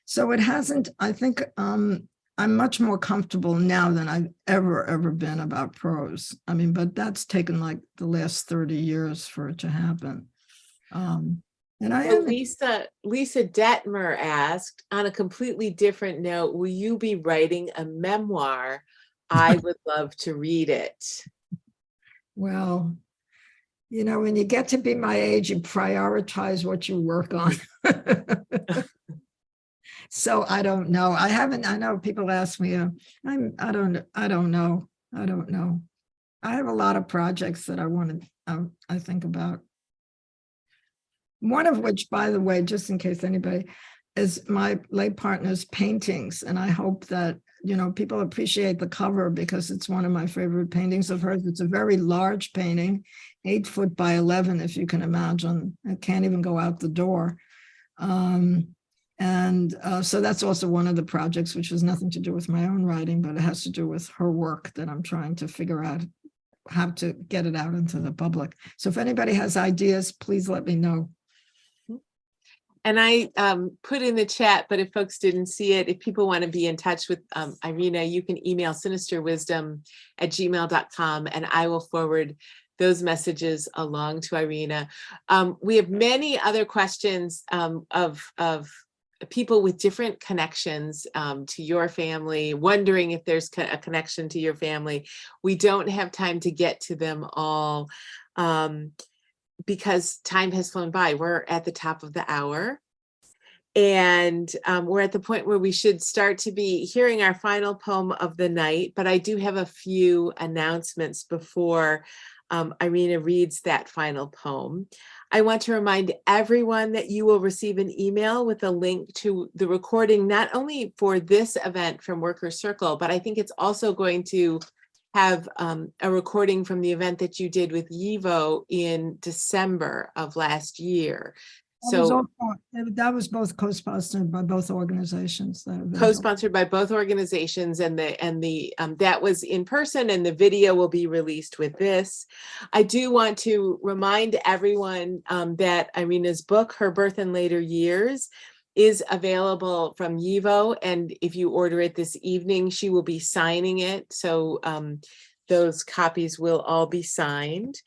So it hasn't, I think I'm much more comfortable now than I've ever been about prose. I mean, but that's taken like the last 30 years for it to happen. And Lisa Detmer asked, on a completely different note, will you be writing a memoir? I would love to read it. Well, when you get to be my age, you prioritize what you work on. So I don't know. I know people ask me, I don't know. I have a lot of projects that I think about. One of which, by the way, just in case anybody, is my late partner's paintings. And I hope that, people appreciate the cover because it's one of my favorite paintings of hers. It's a very large painting, 8 foot by 11, if you can imagine. It can't even go out the door. So that's also one of the projects, which has nothing to do with my own writing, but it has to do with her work that I'm trying to figure out how to get it out into the public. So if anybody has ideas, please let me know. And I put in the chat, but if folks didn't see it, if people want to be in touch with Irena, you can email sinisterwisdom@gmail.com and I will forward those messages along to Irena. We have many other questions of people with different connections to your family, wondering if there's a connection to your family. We don't have time to get to them all. because time has flown by. We're at the top of the hour. And we're at the point where we should start to be hearing our final poem of the night, but I do have a few announcements before Irena reads that final poem. I want to remind everyone that you will receive an email with a link to the recording, not only for this event from Worker Circle, but I think it's also going to have a recording from the event that you did with YIVO in December of last year. So That was both co-sponsored by both organizations. Co-sponsored by both organizations, and that was in person, and the video will be released with this. I do want to remind everyone that Irena's book, Her Birth and Later Years, is available from YIVO, and if you order it this evening, she will be signing it. So those copies will all be signed.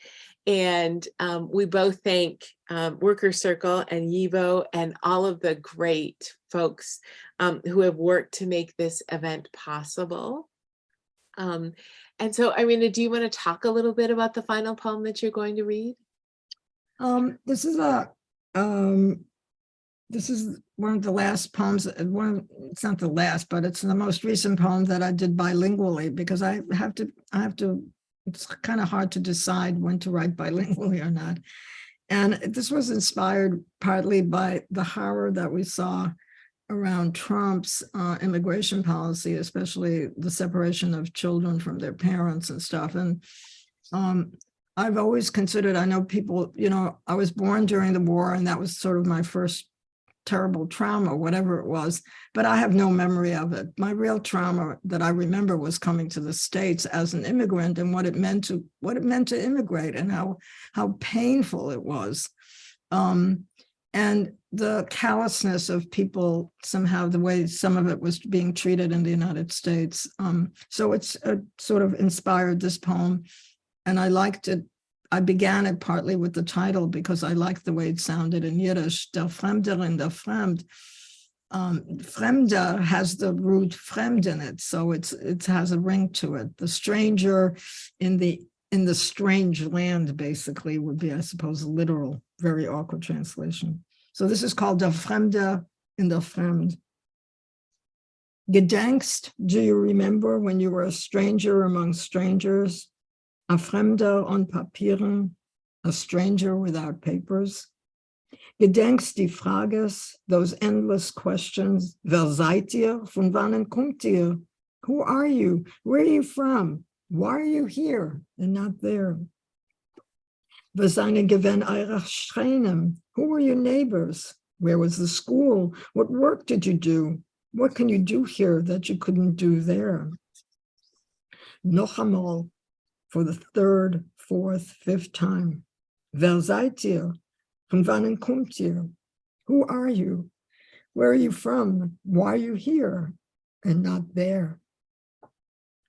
And we both thank Worker Circle and YIVO and all of the great folks who have worked to make this event possible. And so, Irena, do you want to talk a little bit about the final poem that you're going to read? This is one of the last poems. It's not the last, but it's the most recent poem that I did bilingually, because I have to. It's kind of hard to decide when to write bilingually or not. And this was inspired partly by the horror that we saw around Trump's immigration policy, especially the separation of children from their parents and stuff. And I've always considered, I know people, I was born during the war, and that was sort of my first terrible trauma, whatever it was, but I have no memory of it. My real trauma that I remember was coming to the States as an immigrant, and what it meant to immigrate, and how painful it was. And the callousness of people, somehow the way some of it was being treated in the United States. So it's sort of inspired this poem, and I liked it. I began it partly with the title because I liked the way it sounded in Yiddish, Der Fremder in der Fremd. Fremde has the root fremd in it, so it has a ring to it. The stranger in the strange land, basically, would be, I suppose, a literal, very awkward translation. So this is called Der Fremde in der Fremd. Gedenkst, do you remember when you were a stranger among strangers? A Fremder on Papieren, a stranger without papers. Gedenkst die Frages, those endless questions. Wer seid ihr? Von wannen kommt ihr? Who are you? Where are you from? Why are you here and not there? Wer seine gewinn eure Schreinen? Who were your neighbors? Where was the school? What work did you do? What can you do here that you couldn't do there? Noch einmal. For the third, fourth, fifth time. Wer seid ihr? Von wannen kommt ihr? Who are you? Where are you from? Why are you here and not there?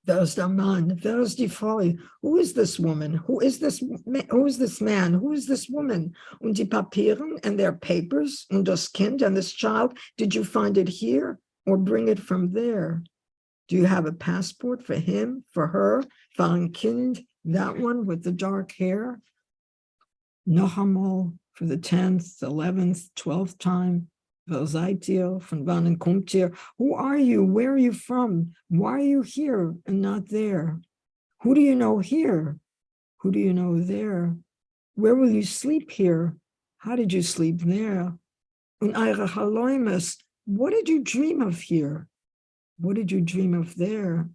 Wer ist der Mann? Wer ist die Frau? Who is this woman? Who is this man? Who is this man? Who is this woman? Und die Papieren and their papers, und das Kind and this child, did you find it here or bring it from there? Do you have a passport for him, for her, for ein Kind, that one with the dark hair? Noch einmal, for the 10th, 11th, 12th time. Wer seid ihr? Von wannen kommt ihr? Who are you? Where are you from? Why are you here and not there? Who do you know here? Who do you know there? Where will you sleep here? How did you sleep there? Und eure Halloimes, what did you dream of here? What did you dream of there?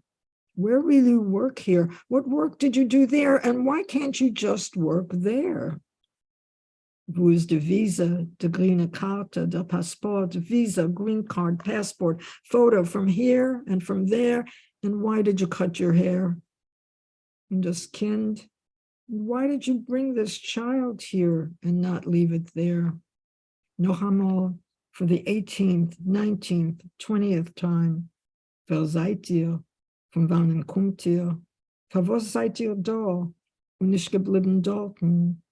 Where will you work here? What work did you do there? And why can't you just work there? Wo ist die Visa, die grüne Karte, der Passport, Visa, green card, passport, photo from here and from there? And why did you cut your hair? And das Kind, why did you bring this child here and not leave it there? Noch einmal, for the 18th, 19th, 20th time. Wer seid ihr? Von wannen kommt ihr? Für was seid ihr da und nicht geblieben dorten?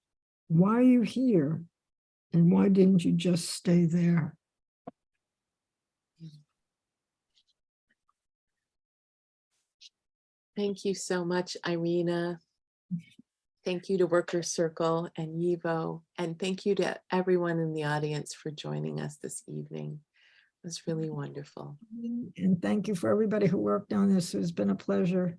Why are you here? And why didn't you just stay there? Thank you so much, Irena. Thank you to Workers Circle and YIVO, and thank you to everyone in the audience for joining us this evening. It was really wonderful. And thank you for everybody who worked on this. It's been a pleasure.